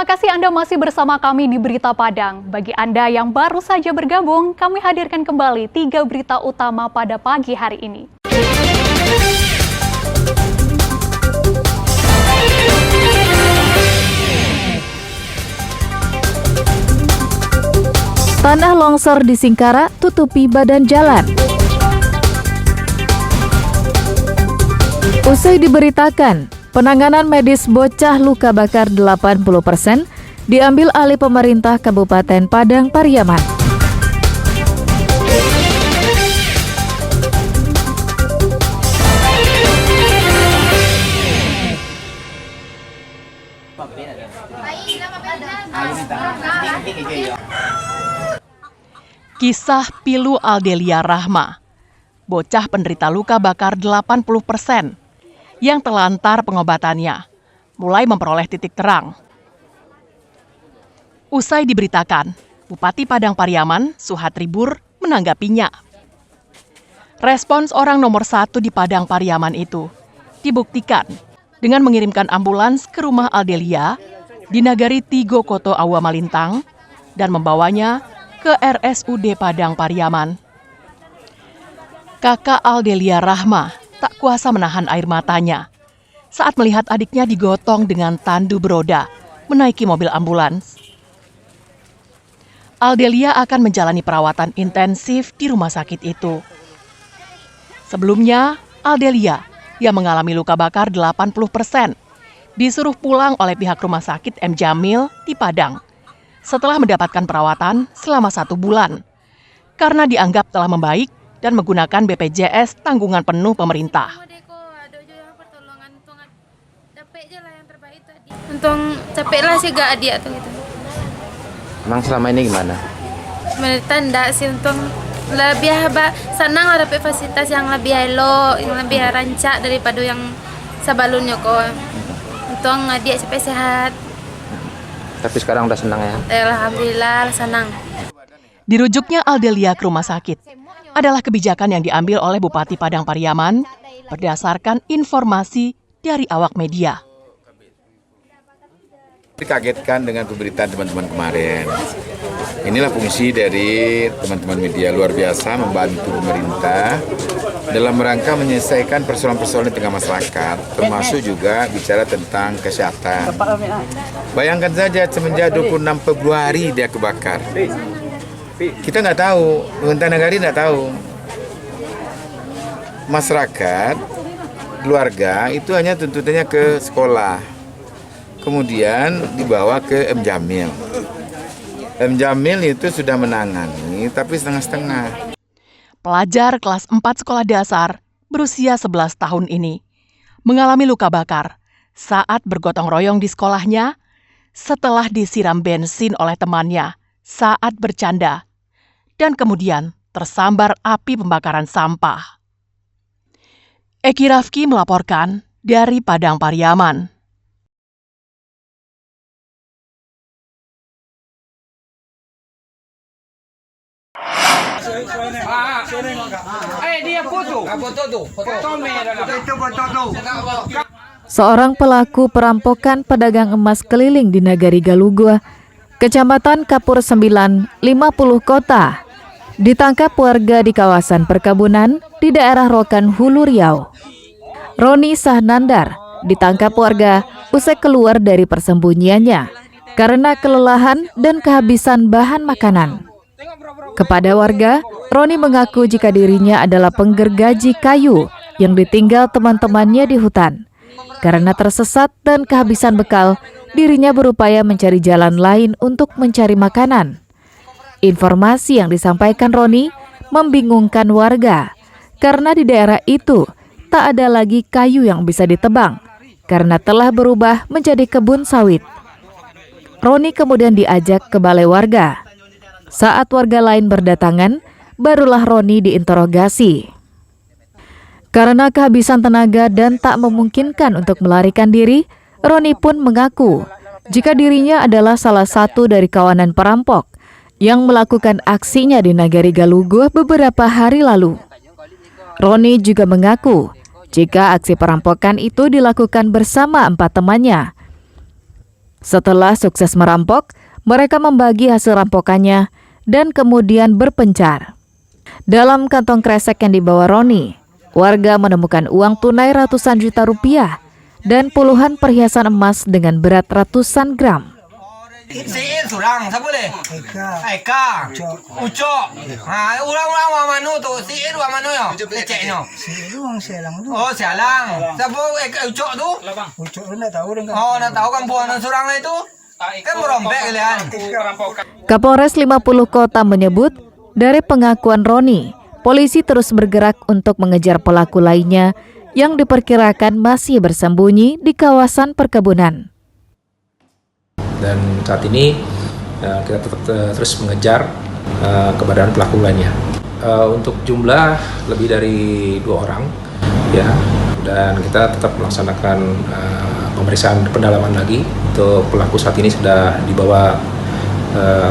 Terima kasih Anda masih bersama kami di Berita Padang. Bagi Anda yang baru saja bergabung, kami hadirkan kembali 3 berita utama pada pagi hari ini. Tanah longsor di Singkara tutupi badan jalan. Usai diberitakan, penanganan medis bocah luka bakar 80% diambil alih pemerintah Kabupaten Padang Pariaman. Kisah pilu Aldelia Rahma, bocah penderita luka bakar 80% yang telantar pengobatannya, mulai memperoleh titik terang. Usai diberitakan, Bupati Padang Pariaman, Suhatribur, menanggapinya. Respons orang nomor 1 di Padang Pariaman itu dibuktikan dengan mengirimkan ambulans ke rumah Aldelia di Nagari Tigo Koto Awa Malintang dan membawanya ke RSUD Padang Pariaman. Kakak Aldelia Rahma tak kuasa menahan air matanya saat melihat adiknya digotong dengan tandu beroda menaiki mobil ambulans. Aldelia akan menjalani perawatan intensif di rumah sakit itu. Sebelumnya, Aldelia yang mengalami luka bakar 80% disuruh pulang oleh pihak rumah sakit M. Jamil di Padang setelah mendapatkan perawatan selama 1 bulan karena dianggap telah membaik dan menggunakan BPJS tanggungan penuh pemerintah. Untung capek lah sih gak dia tuh gitu. Emang selama ini gimana? Mereka enggak sih, untung lebih senang lah dapat fasilitas yang lebih elok, yang lebih rancak daripada yang sebelumnya kok. Untung dia sampai sehat. Tapi sekarang udah senang ya? Alhamdulillah senang. Dirujuknya Aldelia ke rumah sakit adalah kebijakan yang diambil oleh Bupati Padang Pariaman berdasarkan informasi dari awak media. Dikagetkan dengan pemberitaan teman-teman kemarin. Inilah fungsi dari teman-teman media, luar biasa membantu pemerintah dalam rangka menyelesaikan persoalan-persoalan di tengah masyarakat, termasuk juga bicara tentang kesehatan. Bayangkan saja semenjak 26 Februari dia kebakar. Kita nggak tahu, pemerintah negara nggak tahu. Masyarakat, keluarga itu hanya tuntutannya ke sekolah. Kemudian dibawa ke M. Jamil. M. Jamil itu sudah menangani, tapi setengah-setengah. Pelajar kelas 4 sekolah dasar berusia 11 tahun ini mengalami luka bakar saat bergotong royong di sekolahnya setelah disiram bensin oleh temannya saat bercanda dan kemudian tersambar api pembakaran sampah. Eki Rafki melaporkan dari Padang Pariaman. Seorang pelaku perampokan pedagang emas keliling di Nagari Galugua, Kecamatan Kapur 9, 50 Kota, ditangkap warga di kawasan perkebunan di daerah Rokan Hulu Riau. Roni Sahnandar ditangkap warga usai keluar dari persembunyiannya karena kelelahan dan kehabisan bahan makanan. Kepada warga, Roni mengaku jika dirinya adalah penggergaji kayu yang ditinggal teman-temannya di hutan. Karena tersesat dan kehabisan bekal, dirinya berupaya mencari jalan lain untuk mencari makanan. Informasi yang disampaikan Roni membingungkan warga, karena di daerah itu tak ada lagi kayu yang bisa ditebang, karena telah berubah menjadi kebun sawit. Roni kemudian diajak ke balai warga. Saat warga lain berdatangan, barulah Roni diinterogasi. Karena kehabisan tenaga dan tak memungkinkan untuk melarikan diri, Roni pun mengaku jika dirinya adalah salah satu dari kawanan perampok yang melakukan aksinya di Nagari Galugua beberapa hari lalu. Roni juga mengaku jika aksi perampokan itu dilakukan bersama 4 temannya. Setelah sukses merampok, mereka membagi hasil rampokannya dan kemudian berpencar. Dalam kantong kresek yang dibawa Roni, warga menemukan uang tunai ratusan juta rupiah dan puluhan perhiasan emas dengan berat ratusan gram. Siir surang, siapa boleh? Eka. Ucok. Orang-orang wa mano tu? Siir wa mano yo? Leceknya. Siir orang Sialang tu. Oh, Sialang. Siapa Ucok tu? Ucok tu nak tahu dengan. Oh, nak tahu kan buah surang itu? Kan merombak kalian. Kapolres 50 Kota menyebut, dari pengakuan Roni, polisi terus bergerak untuk mengejar pelaku lainnya yang diperkirakan masih bersembunyi di kawasan perkebunan. Dan saat ini kita tetap terus mengejar keberadaan pelaku lainnya. Untuk jumlah lebih dari 2 orang, ya, dan kita tetap melaksanakan pemeriksaan pendalaman lagi. Untuk pelaku saat ini sudah dibawa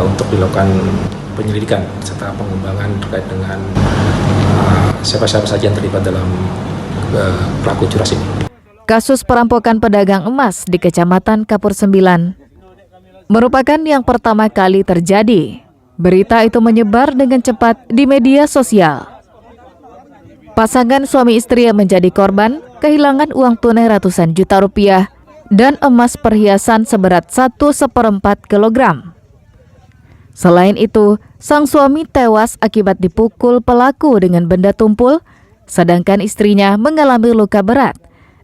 untuk dilakukan penyelidikan serta pengembangan terkait dengan siapa-siapa saja yang terlibat dalam pelaku curas ini. Kasus perampokan pedagang emas di Kecamatan Kapur 9 merupakan yang pertama kali terjadi. Berita itu menyebar dengan cepat di media sosial. Pasangan suami istri yang menjadi korban kehilangan uang tunai ratusan juta rupiah dan emas perhiasan seberat 1/4 kilogram. Selain itu, sang suami tewas akibat dipukul pelaku dengan benda tumpul, sedangkan istrinya mengalami luka berat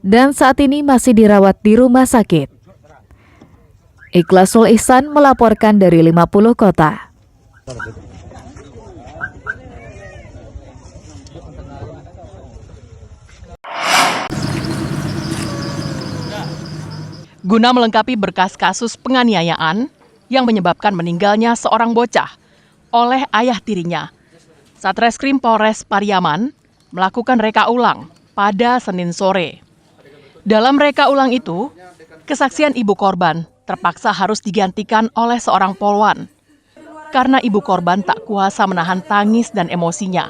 dan saat ini masih dirawat di rumah sakit. Ikhlasul Ihsan melaporkan dari 50 Kota. Guna melengkapi berkas kasus penganiayaan yang menyebabkan meninggalnya seorang bocah oleh ayah tirinya, Satreskrim Polres Pariaman melakukan reka ulang pada Senin sore. Dalam reka ulang itu, kesaksian ibu korban terpaksa harus digantikan oleh seorang polwan karena ibu korban tak kuasa menahan tangis dan emosinya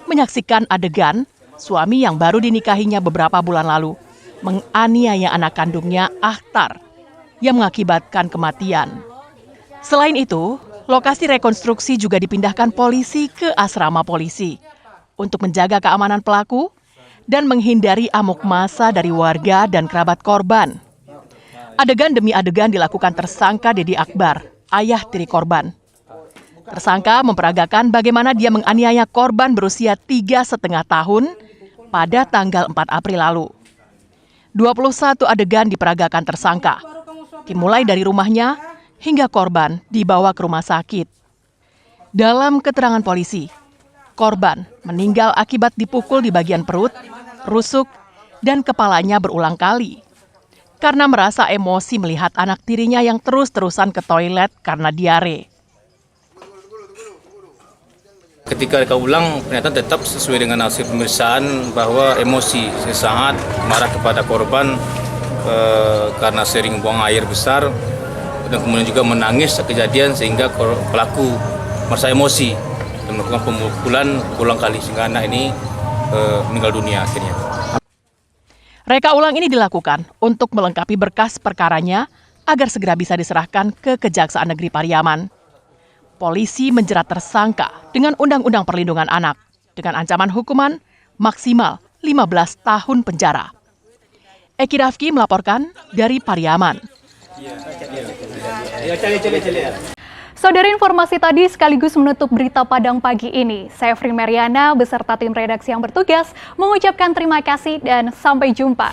menyaksikan adegan suami yang baru dinikahinya beberapa bulan lalu menganiaya anak kandungnya Akhtar yang mengakibatkan kematian. Selain itu, lokasi rekonstruksi juga dipindahkan polisi ke asrama polisi untuk menjaga keamanan pelaku dan menghindari amuk massa dari warga dan kerabat korban. Adegan demi adegan dilakukan tersangka Dedi Akbar, ayah tiri korban. Tersangka memperagakan bagaimana dia menganiaya korban berusia 3,5 tahun pada tanggal 4 April lalu. 21 adegan diperagakan tersangka, dimulai dari rumahnya hingga korban dibawa ke rumah sakit. Dalam keterangan polisi, korban meninggal akibat dipukul di bagian perut, rusuk, dan kepalanya berulang kali. Karena merasa emosi melihat anak tirinya yang terus-terusan ke toilet karena diare. Ketika reka ulang, ternyata tetap sesuai dengan hasil pemeriksaan bahwa emosi sesaat marah kepada korban karena sering buang air besar dan kemudian juga menangis saat kejadian sehingga pelaku merasa emosi dan melakukan pemukulan berulang kali sehingga anak ini meninggal dunia akhirnya. Reka ulang ini dilakukan untuk melengkapi berkas perkaranya agar segera bisa diserahkan ke Kejaksaan Negeri Pariaman. Polisi menjerat tersangka dengan Undang-Undang Perlindungan Anak dengan ancaman hukuman maksimal 15 tahun penjara. Eki Rafki melaporkan dari Pariaman. Saudara, informasi tadi sekaligus menutup berita Padang pagi ini. Saya Fri Meriana beserta tim redaksi yang bertugas mengucapkan terima kasih dan sampai jumpa.